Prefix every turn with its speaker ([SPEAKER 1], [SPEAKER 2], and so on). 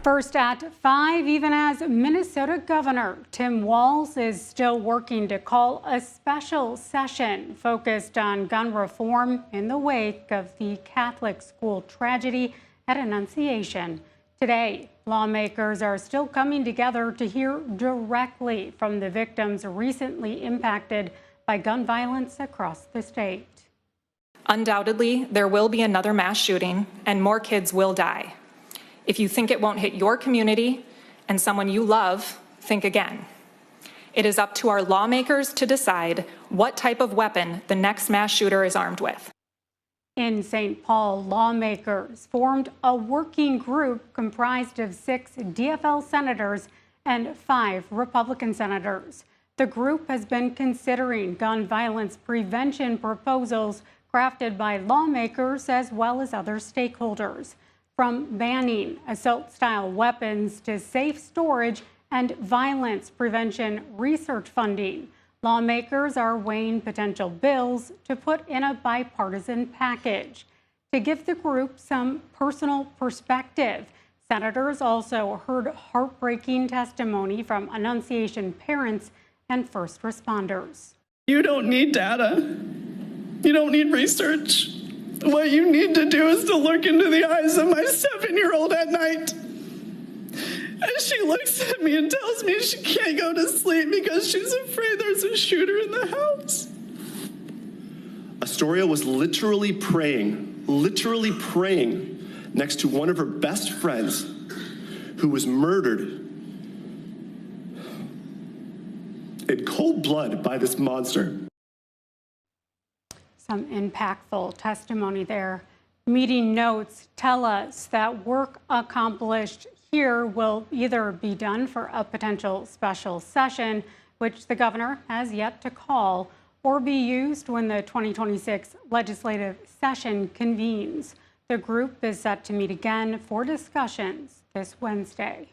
[SPEAKER 1] First at 5, even as Minnesota Governor Tim Walz is still working to call a special session focused on gun reform in the wake of the Catholic school tragedy at Annunciation. Today, lawmakers are still coming together to hear directly from the victims recently impacted by gun violence across the state.
[SPEAKER 2] Undoubtedly, there will be another mass shooting and more kids will die. If you think it won't hit your community and someone you love, think again. It is up to our lawmakers to decide what type of weapon the next mass shooter is armed with.
[SPEAKER 1] In St. Paul, lawmakers formed a working group comprised of 6 DFL senators and 5 Republican senators. The group has been considering gun violence prevention proposals crafted by lawmakers as well as other stakeholders. From banning assault-style weapons to safe storage and violence prevention research funding, lawmakers are weighing potential bills to put in a bipartisan package. To give the group some personal perspective, senators also heard heartbreaking testimony from Annunciation parents and first responders.
[SPEAKER 3] You don't need data. You don't need research. What you need to do is to look into the eyes of my 7-year-old at night. And she looks at me and tells me she can't go to sleep because she's afraid there's a shooter in the house.
[SPEAKER 4] Astoria was literally praying next to one of her best friends who was murdered in cold blood by this monster.
[SPEAKER 1] Some impactful testimony there. Meeting notes tell us that work accomplished here will either be done for a potential special session, which the governor has yet to call, or be used when the 2026 legislative session convenes. The group is set to meet again for discussions this Wednesday.